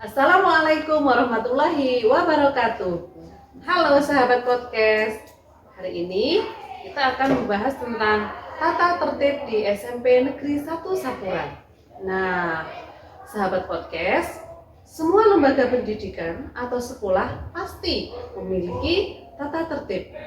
Assalamualaikum warahmatullahi wabarakatuh. Halo sahabat podcast. Hari ini kita akan membahas tentang tata tertib di SMP Negeri 1 Sapuran. Nah, sahabat podcast, semua lembaga pendidikan atau sekolah pasti memiliki tata tertib.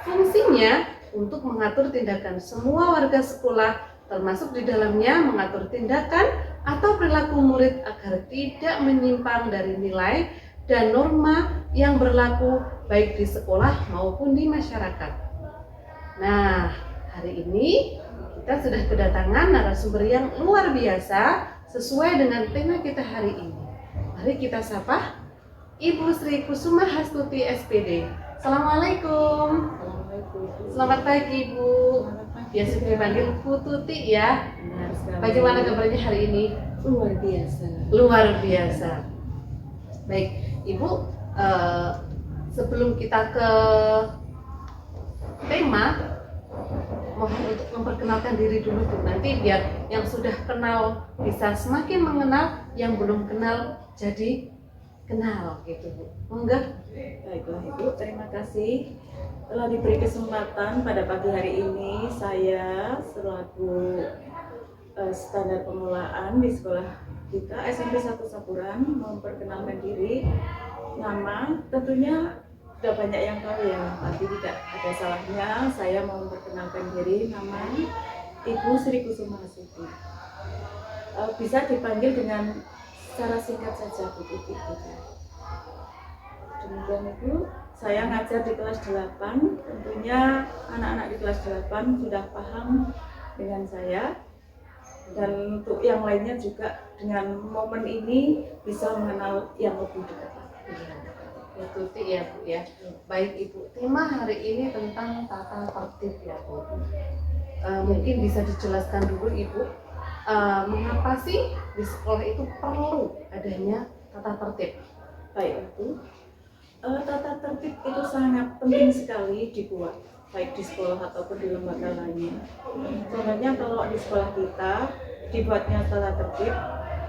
Fungsinya untuk mengatur tindakan semua warga sekolah, termasuk di dalamnya mengatur tindakan atau perilaku murid agar tidak menyimpang dari nilai dan norma yang berlaku baik di sekolah maupun di masyarakat. Nah, hari ini kita sudah kedatangan narasumber yang luar biasa sesuai dengan tema kita hari ini. Mari kita sapa Ibu Sri Kusuma Hastuti SPD. Assalamualaikum. Selamat pagi Ibu. Biasa dipanggil Bu Tuti ya. Benar sekali. Bagaimana kabarnya hari ini? Luar biasa. Luar biasa. Baik, Ibu, sebelum kita ke tema, mohon untuk memperkenalkan diri dulu Bu. Nanti biar yang sudah kenal bisa semakin mengenal, yang belum kenal jadi kenal gitu Bu. Enggak? Baiklah Ibu, terima kasih telah diberi kesempatan pada pagi hari ini. Saya selaku standar pengelolaan di sekolah kita SMP 1 Sapuran memperkenalkan diri. Nama tentunya sudah banyak yang tahu ya, tapi tidak ada salahnya saya mau memperkenalkan diri. Nama Ibu Sri Kusuma Hastuti. Bisa dipanggil dengan secara singkat saja Bu Tuti. Demikian Ibu, saya ngajar di kelas 8, tentunya anak-anak di kelas 8 sudah paham dengan saya, dan untuk yang lainnya juga dengan momen ini bisa mengenal yang lebih dekat. Bu Tuti ya Bu ya. Baik Ibu, tema hari ini tentang tata tertib ya Bu. Mungkin bisa dijelaskan dulu Ibu, mengapa sih di sekolah itu perlu adanya tata tertib? Baik Ibu, tata tertib itu sangat penting sekali dibuat, baik di sekolah ataupun di lembaga lainnya. Contohnya kalau di sekolah kita dibuatnya tata tertib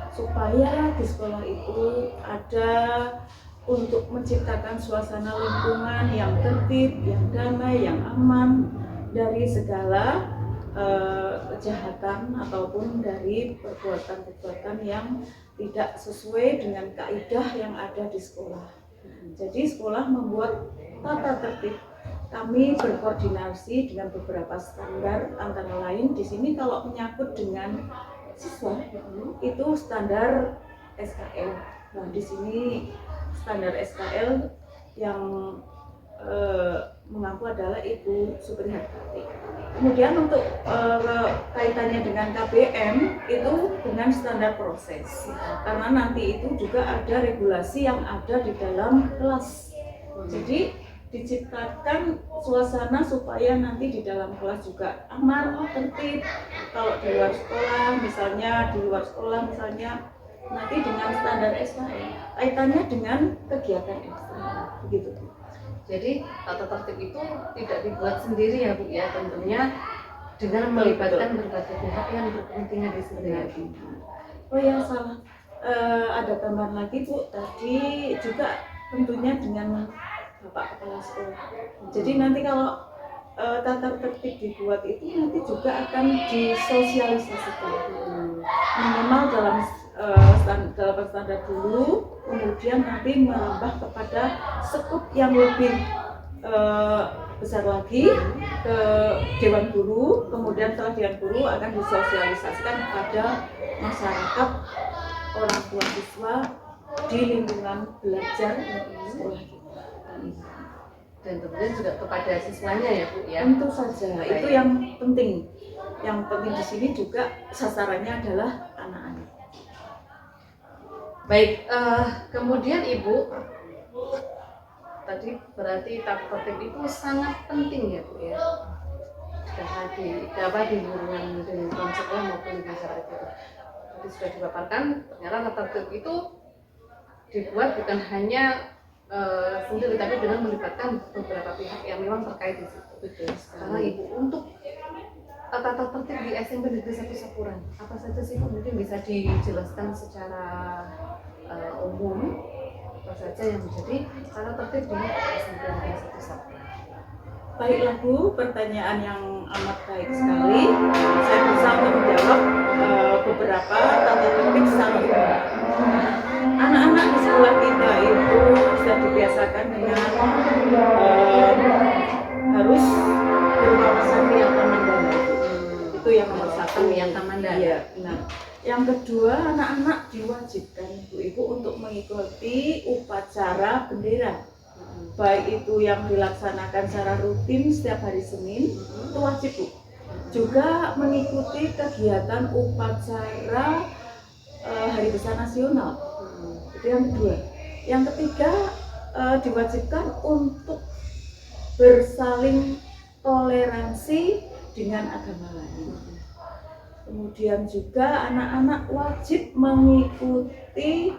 supaya di sekolah itu ada untuk menciptakan suasana lingkungan yang tertib, yang damai, yang aman dari segala kejahatan ataupun dari perbuatan-perbuatan yang tidak sesuai dengan kaidah yang ada di sekolah. Jadi sekolah membuat tata tertib. Kami berkoordinasi dengan beberapa standar, antara lain di sini kalau menyangkut dengan siswa itu standar SKL. Nah di sini standar SKL yang mengaku adalah Ibu Suprihartati. Kemudian untuk kaitannya dengan KBM itu dengan standar proses, karena nanti itu juga ada regulasi yang ada di dalam kelas. Jadi diciptakan suasana supaya nanti di dalam kelas juga aman, tertib. Kalau di luar sekolah misalnya nanti dengan standar SKL kaitannya dengan kegiatan ekstra begitu. Jadi tata tertib itu tidak dibuat sendiri ya Bu ya, tentunya dengan melibatkan berbagai pihak yang berkepentingan di situ ya. Oh ya salah, ada tambahan lagi Bu, tadi juga tentunya dengan Bapak Kepala Sekolah. Jadi nanti kalau tata tertib dibuat itu nanti juga akan disosialisasikan minimal dalam standar dulu, kemudian nanti merambah kepada skup yang lebih besar lagi ke Dewan Guru, kemudian setelah Dewan Guru akan disosialisasikan kepada masyarakat, orang tua siswa di lingkungan belajar sekolah kita. Dan kemudian juga kepada siswanya ya Bu ya. Tentu saja, itu yang penting. Yang penting di sini juga sasarannya adalah anak-anak. Baik, kemudian Ibu, tadi berarti tata tertib itu sangat penting ya Bu ya. Dapat di lingkungan sekolah maupun di masyarakat itu. Tadi sudah dipaparkan, ternyata tata tertib itu dibuat bukan hanya sendiri, tapi dengan melibatkan beberapa pihak yang memang terkait di situ. Betul. Karena Ibu, untuk tata tertib di SMP Negeri 1 Sapuran, apa saja sih Bu? Mungkin bisa dijelaskan secara umum umum. Apa saja yang menjadi tata tertib di SMP Negeri 1 Sapuran? Baiklah Bu, pertanyaan yang amat baik sekali. Saya bisa untuk menjawab beberapa tata tertib secara umum. Anak-anak di sekolah kita itu sudah dibiasakan dengan harus berwawasan Wiyata Mandala. Itu yang nomor satu. Wiyata Mandala. Iya, benar. Yang kedua, anak-anak diwajibkan ibu-ibu untuk mengikuti upacara bendera. Baik itu yang dilaksanakan secara rutin setiap hari Senin, itu wajib Bu. Juga mengikuti kegiatan upacara Hari Besar Nasional. Itu yang kedua. Yang ketiga, diwajibkan untuk bersaling toleransi dengan agama lain. Kemudian juga anak-anak wajib mengikuti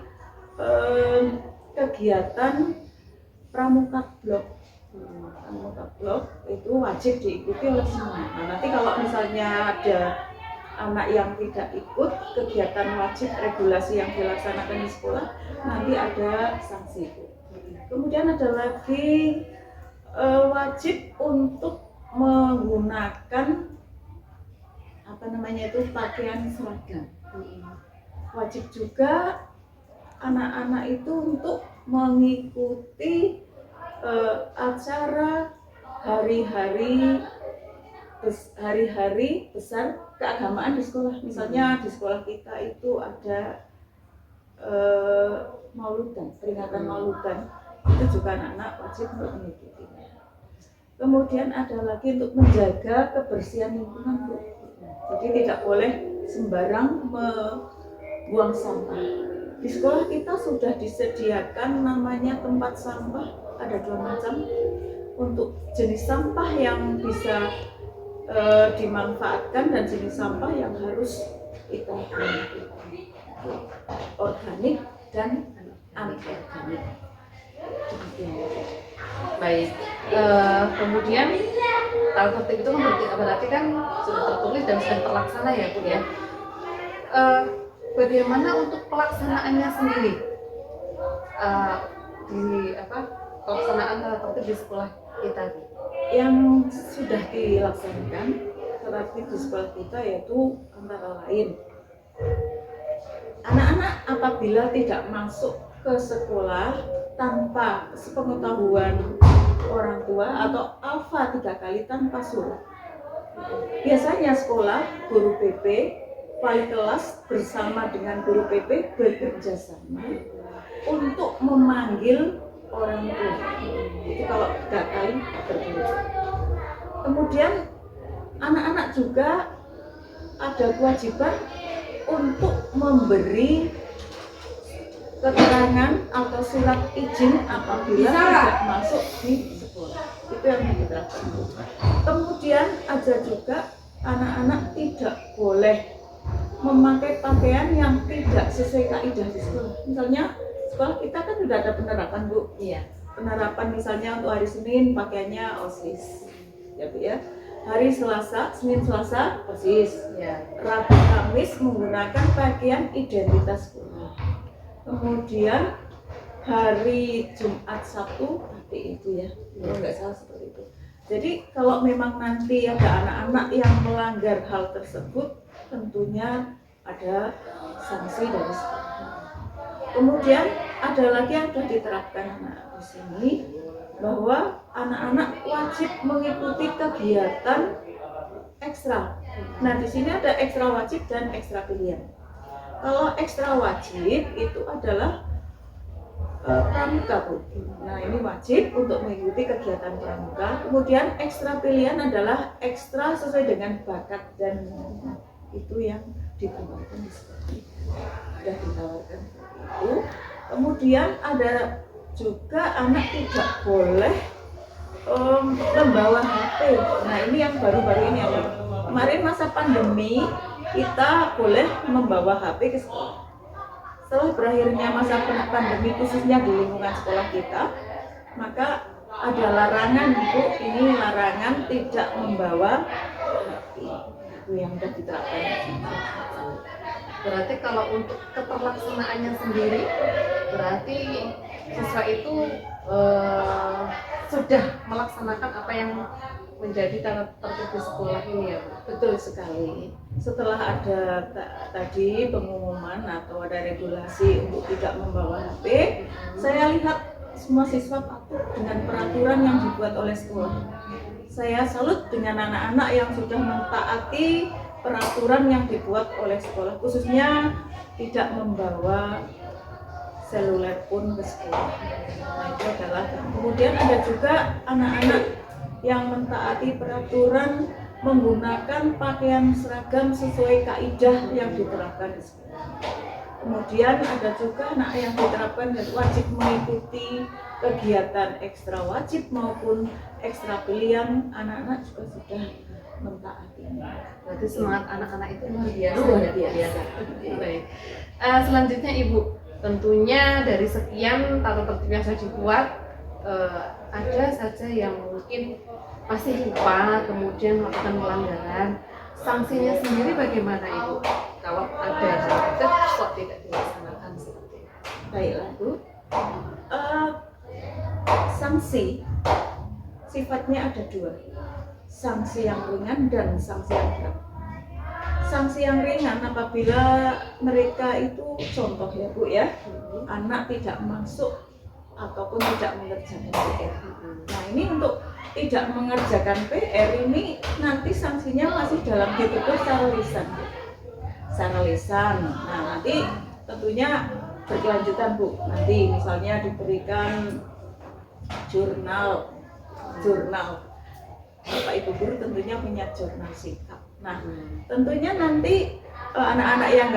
kegiatan pramuka blok. Pramuka blok itu wajib diikuti oleh semua. Nah, nanti kalau misalnya ada anak yang tidak ikut kegiatan wajib regulasi yang dilaksanakan di sekolah, nanti ada sanksi. Kemudian ada lagi wajib untuk menggunakan pakaian seragam. Wajib juga anak-anak itu untuk mengikuti acara hari-hari besar keagamaan di sekolah. Misalnya di sekolah kita itu ada Mauludan, peringatan Mauludan. Itu juga anak-anak wajib untuk mengikutinya. Kemudian ada lagi untuk menjaga kebersihan lingkungan, Bu. Jadi tidak boleh sembarang membuang sampah. Di sekolah kita sudah disediakan namanya tempat sampah, ada 2 macam. Untuk jenis sampah yang bisa dimanfaatkan dan jenis sampah yang harus kita gunakan, organik dan anorganik. Baik, kemudian tata tertib itu berarti kan sudah tertulis dan sudah terlaksana ya Bu ya. Bagaimana untuk pelaksanaannya sendiri? Pelaksanaan tata tertib di sekolah kita Bu? Yang sudah dilaksanakan tertib di sekolah kita yaitu antara lain anak-anak apabila tidak masuk ke sekolah tanpa sepengetahuan orang tua atau alfa 3 kali tanpa surat. Biasanya sekolah, guru PP, wali kelas bersama dengan guru PP bekerja sama untuk memanggil orang tua. Itu kalau 3 kali berbeda. Kemudian anak-anak juga ada kewajiban untuk memberi keterangan atau surat izin apabila tidak masuk di sekolah. Itu yang diterapkan. Kemudian ada juga anak-anak tidak boleh memakai pakaian yang tidak sesuai kaidah di sekolah. Misalnya sekolah kita kan sudah ada penerapan Bu. Iya. Penerapan misalnya untuk hari Senin pakaiannya OSIS, ya Bu ya. Hari Selasa, Senin Selasa OSIS. Ya. Rabu Kamis menggunakan pakaian identitas sekolah. Kemudian hari Jumat Sabtu pakai itu ya, kalau nggak salah seperti itu. Jadi kalau memang nanti ada anak-anak yang melanggar hal tersebut, tentunya ada sanksi dari sekolah. Kemudian ada lagi yang sudah diterapkan anak di sini, bahwa anak-anak wajib mengikuti kegiatan ekstra. Nah di sini ada ekstra wajib dan ekstra pilihan. Kalau ekstra wajib itu adalah pramuka Bu. Nah ini wajib untuk mengikuti kegiatan pramuka. Kemudian ekstra pilihan adalah ekstra sesuai dengan bakat dan minat. Itu yang ditawarkan di sekolah. Sudah ditawarkan itu. Kemudian ada juga anak tidak boleh membawa HP. Nah ini yang baru-baru ini ya. Kemarin masa pandemi kita boleh membawa HP ke sekolah. Setelah berakhirnya masa pandemi khususnya di lingkungan sekolah kita, maka ada larangan Bu, ini larangan tidak membawa HP. Itu yang sudah diterapkan. Berarti kalau untuk keterlaksanaannya sendiri Berarti siswa itu sudah melaksanakan apa yang menjadi tata tertib di sekolah ini ya Bu? Betul sekali. Setelah ada tadi pengumuman atau ada regulasi untuk tidak membawa HP, saya lihat semua siswa patuh dengan peraturan yang dibuat oleh sekolah. Saya salut dengan anak-anak yang sudah mentaati peraturan yang dibuat oleh sekolah, khususnya tidak membawa seluler pun ke sekolah. Nah, itu adalah. Kemudian ada juga anak-anak yang mentaati peraturan menggunakan pakaian seragam sesuai kaidah yang diterapkan di sekolah. Kemudian ada juga anak yang diterapkan dan wajib mengikuti kegiatan ekstra wajib maupun ekstra pilihan, anak-anak juga sudah mentaatinya. Berarti semangat anak-anak itu luar biasa. Luar ya, Bu, ya? biasa. Baik. Selanjutnya Ibu, tentunya dari sekian tata tertib yang sudah dibuat, ada saja yang mungkin masih lupa kemudian melakukan pelanggaran. Sanksinya sendiri bagaimana Ibu? Kalau ada kok tidak dilaksanakan seperti itu? Baiklah Bu, sanksi sifatnya ada dua, sanksi yang ringan dan sanksi yang berat. Sanksi yang ringan apabila mereka itu contoh ya Bu ya, anak tidak masuk ataupun tidak mengerjakan PR. Nah ini untuk tidak mengerjakan PR ini nanti sanksinya masih dalam ditegur secara lisan. Secara lisan. Nah nanti tentunya berkelanjutan Bu. Nanti misalnya diberikan jurnal. Bapak Ibu guru tentunya punya jurnal sikap. Nah tentunya nanti anak-anak yang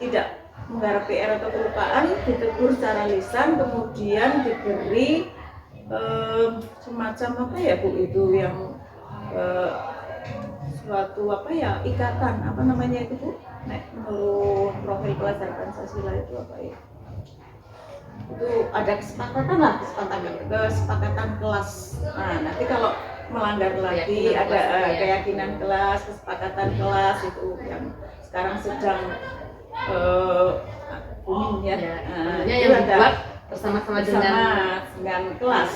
tidak menggarap PR atau kelupaan ditegur secara lisan, kemudian diberi semacam apa ya Bu itu yang suatu apa ya ikatan apa namanya itu Bu, menurut profil pelajar Pancasila itu apa ya, itu ada kesepakatan kelas. Nah nanti kalau melanggar lagi ada keyakinan kelas, kesepakatan kelas itu yang sekarang sedang booming ya. Yang dibuat bersama-sama dengan kelas.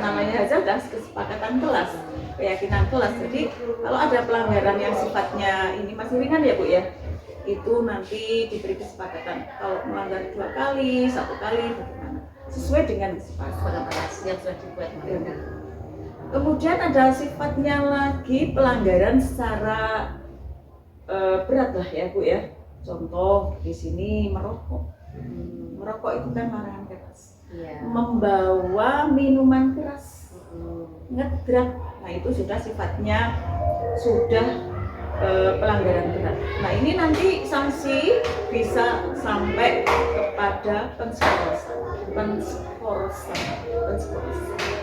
Namanya aja udah kesepakatan kelas, keyakinan kelas. Jadi kalau ada pelanggaran yang sifatnya ini masih ringan ya Bu ya, itu nanti diberi kesepakatan. Kalau melanggar 2 kali, 1 kali, bagaimana? Sesuai dengan kesepakatan kelas yang sudah dibuat mereka. Kemudian ada sifatnya lagi pelanggaran secara berat lah ya Bu ya. Contoh di sini merokok. Merokok itu kan larangan keras. Membawa minuman keras, ngedrak. Nah itu sudah sifatnya pelanggaran berat. Nah ini nanti sanksi bisa sampai kepada penskorosan.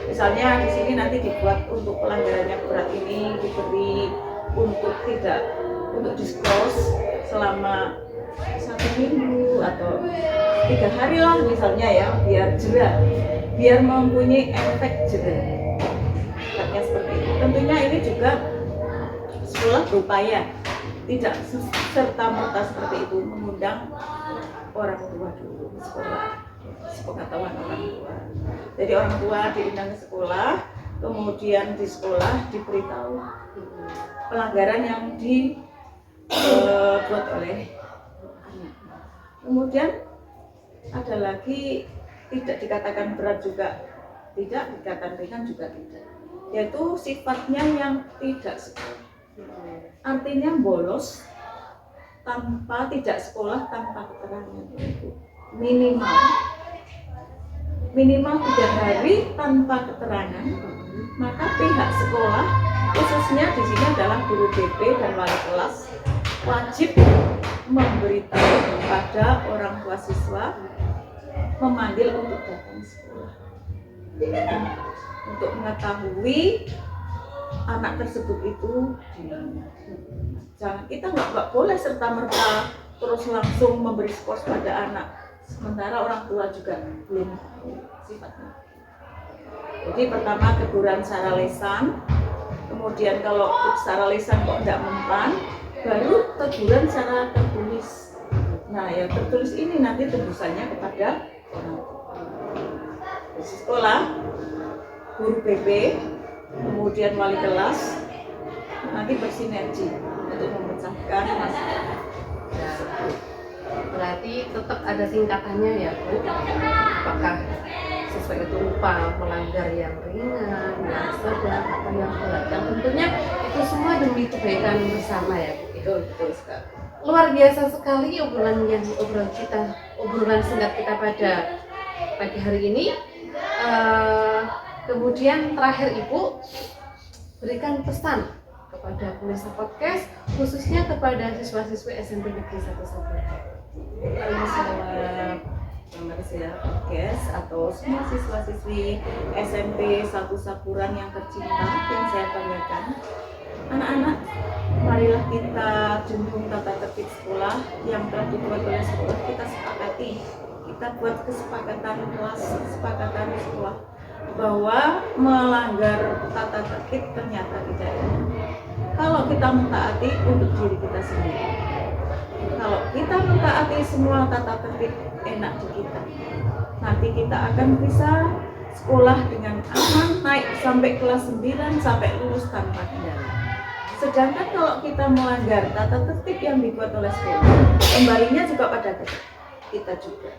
Misalnya di sini nanti dibuat untuk pelanggarannya berat ini diberi untuk diskors selama 1 minggu atau 3 hari lah misalnya ya, biar jera, biar mempunyai efek jera. Sifatnya seperti itu. Tentunya ini juga sekolah berupaya tidak serta-merta seperti itu, mengundang orang tua dulu ke sekolah, sepengetahuan orang tua. Jadi orang tua diundang ke sekolah, kemudian di sekolah diberitahu pelanggaran yang dibuat oleh anak. Kemudian ada lagi tidak dikatakan berat juga tidak, dikatakan ringan juga tidak, yaitu sifatnya yang tidak sekolah. Artinya bolos tidak sekolah tanpa keterangan, minimal 3 hari tanpa keterangan, maka pihak sekolah khususnya di sini adalah guru BP dan wali kelas wajib memberitahu kepada orang tua siswa, memanggil untuk datang sekolah untuk mengetahui anak tersebut itu di mana. Jangan, kita nggak boleh serta-merta terus langsung memberi skor pada anak, sementara orang tua juga belum tahu sifatnya. Jadi pertama teguran secara lisan, kemudian kalau secara lisan kok tidak mempan, baru teguran secara tertulis. Nah yang tertulis ini nanti tebusannya kepada orang tua. Di sekolah, guru BP, kemudian wali kelas nanti bersinergi untuk memecahkan masalah. Ya, berarti tetap ada tingkatannya ya Bu. Apakah siswa itu lupa melanggar yang ringan, yang sedang, atau yang berat? Dan tentunya itu semua demi kebaikan bersama ya Bu. Betul sekali. Luar biasa sekali obrolan singkat kita pada pagi hari ini. Kemudian terakhir Ibu berikan pesan kepada pemirsa podcast, khususnya kepada siswa-siswi SMP Negeri 1 Sapuran. Halo semua pemirsa podcast atau semua siswa-siswi SMP 1 Sapuran yang tercinta yang saya banggakan. Anak-anak, marilah kita junjung tata tertib sekolah yang telah dibuat oleh sekolah. Kita sepakati, kita buat kesepakatan kelas, kesepakatan sekolah bahwa melanggar tata tertib ternyata tidak enak. Kalau kita mentaati untuk diri kita sendiri, kalau kita mentaati semua tata tertib enak di kita, nanti kita akan bisa sekolah dengan aman, naik sampai kelas 9 sampai lulus tanpa kendala. Sedangkan kalau kita melanggar tata tertib yang dibuat oleh sekolah, kembalinya juga pada kita juga.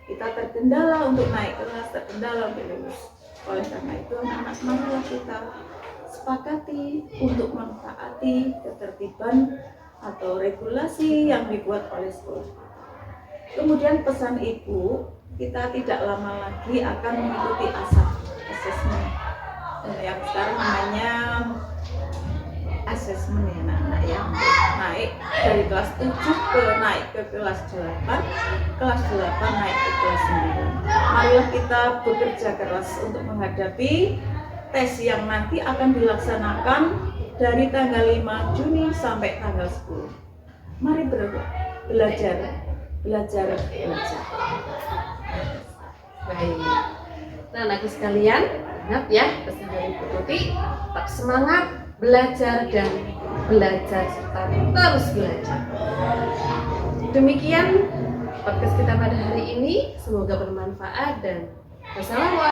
Kita terkendala untuk naik kelas, terkendala untuk lulus. Oleh karena itu anak-anak, marilah kita sepakati untuk mentaati ketertiban atau regulasi yang dibuat oleh sekolah. Kemudian pesan Ibu, kita tidak lama lagi akan mengikuti asesmen yang sekarang namanya asesmen ya anak-anak, yang naik dari kelas 7 naik ke kelas 8, kelas 8 naik ke kelas 9. Marilah kita bekerja keras untuk menghadapi tes yang nanti akan dilaksanakan dari tanggal 5 Juni sampai tanggal 10. Mari belajar. Baik. Nah, anakku sekalian, ingat ya pesan dari Bu Tuti, tetap semangat belajar dan belajar serta terus belajar. Demikian podcast kita pada hari ini, semoga bermanfaat dan wassalamualaikum.